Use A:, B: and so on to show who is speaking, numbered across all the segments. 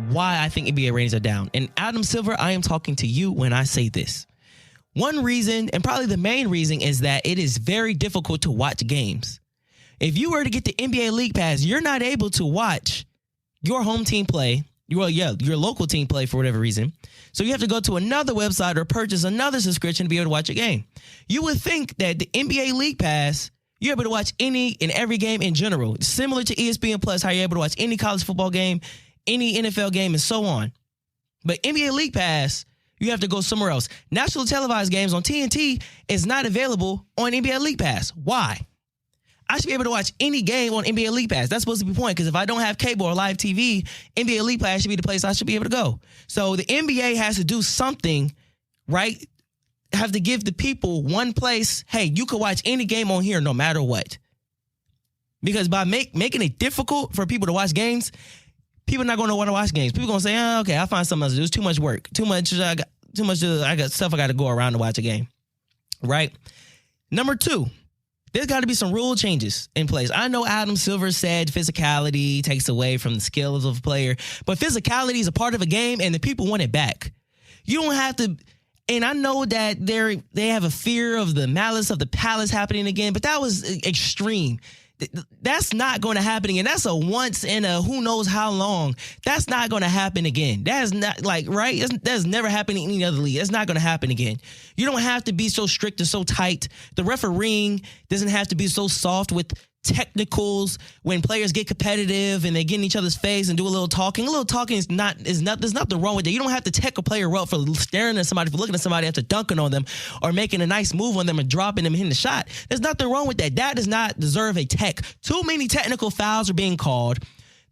A: why I think NBA ratings are down. And Adam Silver, I am talking to you when I say this. One reason, and probably the main reason, is that it is very difficult to watch games. If you were to get the NBA League Pass, you're not able to watch your home team play, your local team play for whatever reason. So you have to go to another website or purchase another subscription to be able to watch a game. You would think that the NBA League Pass, you're able to watch any and every game in general, similar to ESPN Plus, how you're able to watch any college football game, any NFL game, and so on. But NBA League Pass, you have to go somewhere else. National televised games on TNT is not available on NBA League Pass. Why? I should be able to watch any game on NBA League Pass. That's supposed to be the point, because if I don't have cable or live TV, NBA League Pass should be the place I should be able to go. So the NBA has to do something, right? Have to give the people one place. Hey, you can watch any game on here no matter what. Because by making it difficult for people to watch games, people are not going to want to watch games. People are going to say, oh, okay, I'll find something else to do. It's too much work. I got stuff I got to go around to watch a game. Right? Number 2. There's got to be some rule changes in place. I know Adam Silver said physicality takes away from the skills of a player, but physicality is a part of a game, and the people want it back. You don't have to, and I know that they have a fear of the malice of the palace happening again, but that was extreme. That's not going to happen again. That's a once in a who knows how long. That's not going to happen again. That is not right. That's never happened in any other league. That's not going to happen again. You don't have to be so strict and so tight. The refereeing doesn't have to be so soft with technicals when players get competitive and they get in each other's face and do a little talking. A little talking is not, there's nothing wrong with that. You don't have to tech a player up for staring at somebody, for looking at somebody after dunking on them or making a nice move on them and dropping them and hitting the shot. There's nothing wrong with that. That does not deserve a tech. Too many technical fouls are being called.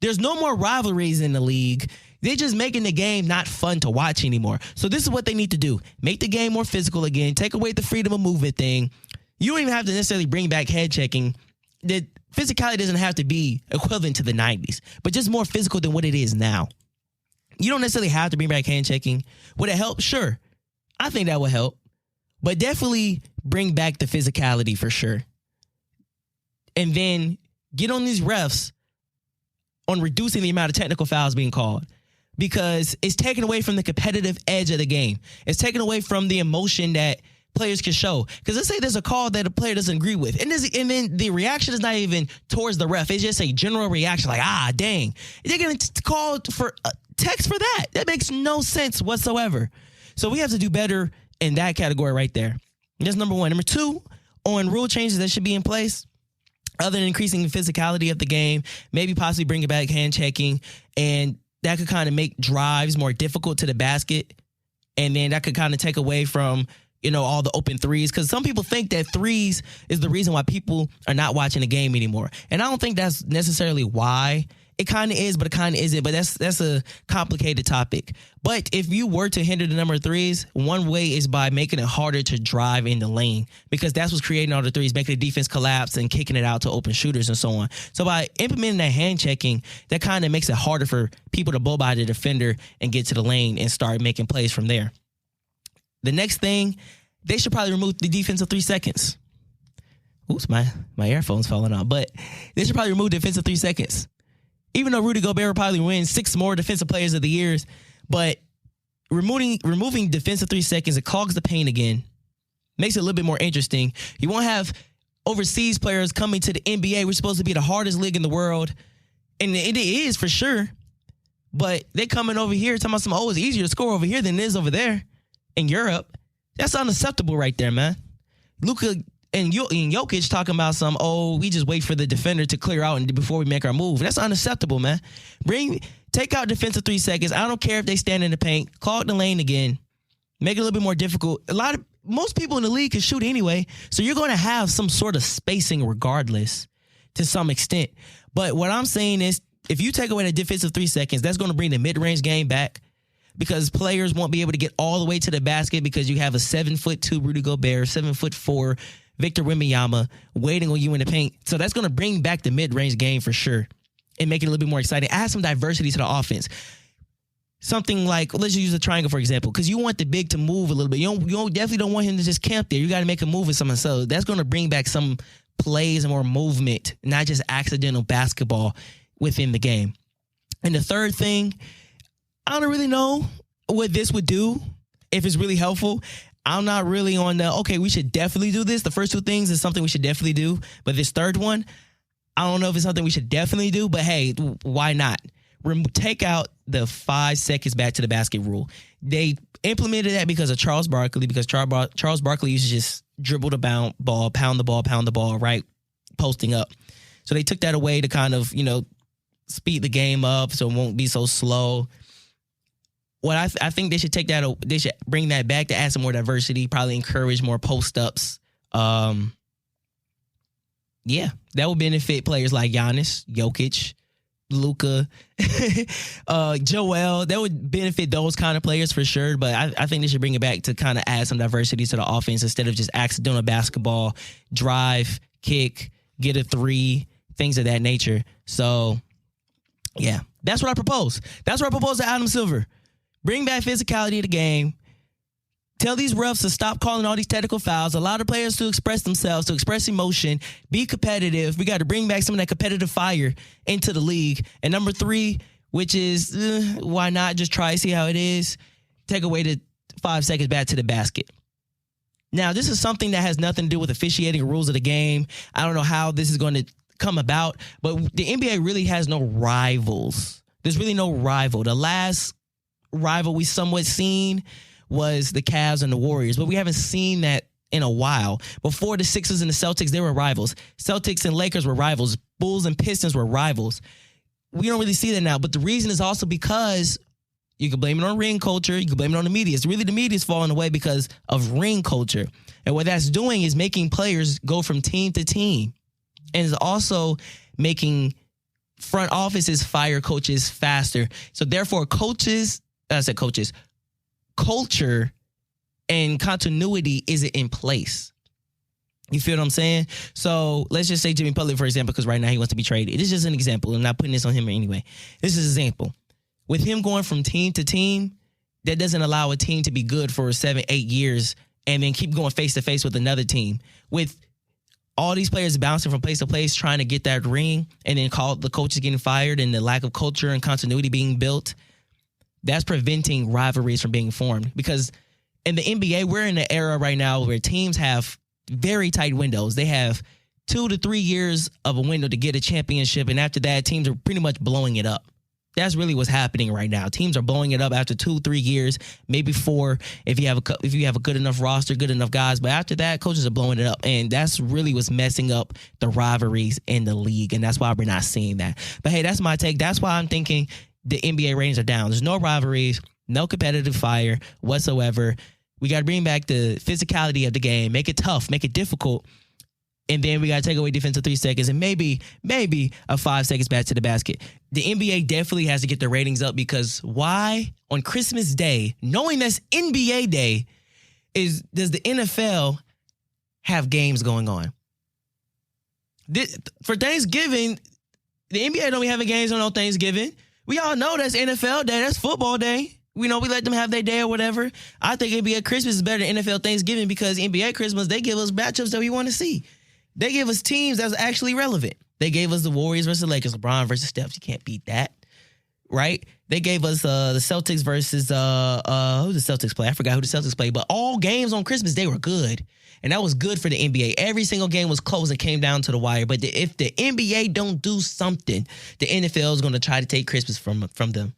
A: There's no more rivalries in the league. They're just making the game not fun to watch anymore. So this is what they need to do. Make the game more physical again. Take away the freedom of movement thing. You don't even have to necessarily bring back head checking. The physicality doesn't have to be equivalent to the 90s, but just more physical than what it is now. You don't necessarily have to bring back hand checking. Would it help? Sure. I think that would help. But definitely bring back the physicality for sure. And then get on these refs on reducing the amount of technical fouls being called, because it's taken away from the competitive edge of the game. It's taken away from the emotion that players can show. Because let's say there's a call that a player doesn't agree with, and then the reaction is not even towards the ref. It's just a general reaction like, dang. They're going to call for text for that. That makes no sense whatsoever. So we have to do better in that category right there. That's number 1. Number 2, on rule changes that should be in place, other than increasing the physicality of the game, maybe possibly bringing back hand checking, and that could kind of make drives more difficult to the basket, and then that could kind of take away from all the open threes, because some people think that threes is the reason why people are not watching the game anymore. And I don't think that's necessarily why. It kind of is, but it kind of isn't. But that's a complicated topic. But if you were to hinder the number of threes, one way is by making it harder to drive in the lane, because that's what's creating all the threes, making the defense collapse and kicking it out to open shooters and so on. So by implementing that hand checking, that kind of makes it harder for people to blow by the defender and get to the lane and start making plays from there. The next thing, they should probably remove the defensive 3 seconds. Oops, my earphone's falling out. But they should probably remove defensive 3 seconds. Even though Rudy Gobert will probably win 6 more defensive players of the years, but removing defensive 3 seconds, it clogs the paint again. Makes it a little bit more interesting. You won't have overseas players coming to the NBA. We're supposed to be the hardest league in the world. And it is for sure. But they're coming over here talking about it's easier to score over here than it is over there in Europe. That's unacceptable right there, man. Luka and Jokic talking about we just wait for the defender to clear out and before we make our move. That's unacceptable, man. Take out defensive 3 seconds. I don't care if they stand in the paint. Clog the lane again. Make it a little bit more difficult. Most people in the league can shoot anyway, so you're going to have some sort of spacing regardless to some extent. But what I'm saying is, if you take away the defensive 3 seconds, that's going to bring the mid-range game back, because players won't be able to get all the way to the basket because you have a 7'2" Rudy Gobert, 7'4" Victor Wembanyama waiting on you in the paint. So that's going to bring back the mid-range game for sure and make it a little bit more exciting. Add some diversity to the offense. Something like, let's use a triangle, for example, because you want the big to move a little bit. You definitely don't want him to just camp there. You got to make a move with someone. So that's going to bring back some plays and more movement, not just accidental basketball within the game. And the third thing, I don't really know what this would do, if it's really helpful. I'm not really on okay, we should definitely do this. The first two things is something we should definitely do. But this third one, I don't know if it's something we should definitely do, but hey, why not? Take out the 5 seconds back to the basket rule. They implemented that because of Charles Barkley, because Charles Barkley used to just dribble the ball, pound the ball, right? Posting up. So they took that away to kind of, speed the game up so it won't be so slow. What I think they should they should bring that back to add some more diversity, probably encourage more post-ups. Yeah, that would benefit players like Giannis, Jokic, Luka, Joel. That would benefit those kind of players for sure. But I think they should bring it back to kind of add some diversity to the offense instead of just accidental basketball, drive, kick, get a three, things of that nature. So, yeah, that's what I propose. That's what I propose to Adam Silver. Bring back physicality to the game. Tell these refs to stop calling all these technical fouls. Allow the players to express themselves, to express emotion, be competitive. We got to bring back some of that competitive fire into the league. And number 3, which is why not just try, see how it is, take away the 5 seconds back to the basket. Now, this is something that has nothing to do with officiating or rules of the game. I don't know how this is going to come about, but the NBA really has no rivals. There's really no rival. The last rival we somewhat seen was the Cavs and the Warriors, but we haven't seen that in a while. Before the Sixers and the Celtics, they were rivals. Celtics and Lakers were rivals. Bulls and Pistons were rivals. We don't really see that now, but the reason is also because you can blame it on ring culture. You can blame it on the media. It's really the media's falling away because of ring culture. And what that's doing is making players go from team to team. And it's also making front offices fire coaches faster. So therefore, culture and continuity isn't in place. You feel what I'm saying? So let's just say Jimmy Butler, for example, because right now he wants to be traded. This is just an example. I'm not putting this on him anyway. This is an example. With him going from team to team, that doesn't allow a team to be good for 7-8 years and then keep going face to face with another team. With all these players bouncing from place to place, trying to get that ring, and then the coaches getting fired and the lack of culture and continuity being built, that's preventing rivalries from being formed. Because in the NBA, we're in an era right now where teams have very tight windows. They have 2 to 3 years of a window to get a championship, and after that, teams are pretty much blowing it up. That's really what's happening right now. Teams are blowing it up after 2-3 years, maybe 4 if you have a good enough roster, good enough guys. But after that, coaches are blowing it up, and that's really what's messing up the rivalries in the league, and that's why we're not seeing that. But hey, that's my take. That's why I'm thinking the NBA ratings are down. There's no rivalries, no competitive fire whatsoever. We got to bring back the physicality of the game, make it tough, make it difficult. And then we got to take away defensive 3 seconds and maybe a 5 seconds back to the basket. The NBA definitely has to get the ratings up, because why on Christmas Day, knowing that's NBA Day, does the NFL have games going on? For Thanksgiving, the NBA don't be having games on Thanksgiving. We all know that's NFL Day. That's football day. We let them have their day or whatever. I think NBA Christmas is better than NFL Thanksgiving, because NBA Christmas, they give us matchups that we want to see. They give us teams that's actually relevant. They gave us the Warriors versus the Lakers, LeBron versus Steph. You can't beat that, right? They gave us the Celtics versus who the Celtics play. I forgot who the Celtics play, but all games on Christmas Day were good. And that was good for the NBA. Every single game was close and came down to the wire. But if the NBA don't do something, the NFL is going to try to take Christmas from them.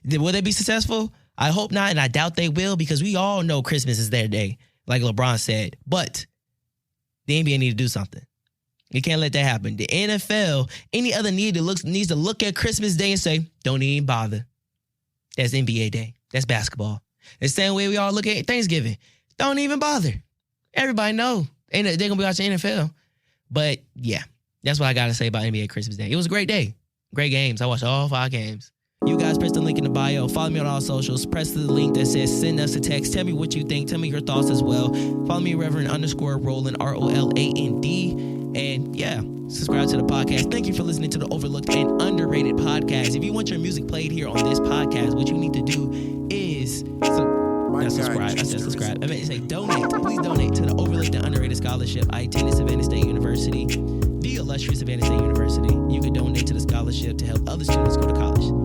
A: Will they be successful? I hope not, and I doubt they will, because we all know Christmas is their day, like LeBron said. But the NBA need to do something. You can't let that happen. The NFL, any other needs to look at Christmas Day and say, don't even bother. That's NBA Day. That's basketball. The same way we all look at Thanksgiving. Don't even bother. Everybody know. They're going to be watching NFL. But, yeah, that's what I got to say about NBA Christmas Day. It was a great day. Great games. I watched all 5 games. You guys press the link in the bio. Follow me on all socials. Press the link that says send us a text. Tell me what you think. Tell me your thoughts as well. Follow me, Reverend_Roland, ROLAND. And yeah, subscribe to the podcast. Thank you for listening to the Overlooked and Underrated podcast. If you want your music played here on this podcast, what you need to do is subscribe. I said subscribe. I meant to say donate. Please donate to the Overlooked and Underrated Scholarship. I attended Savannah State University, the illustrious Savannah State University. You can donate to the scholarship to help other students go to college.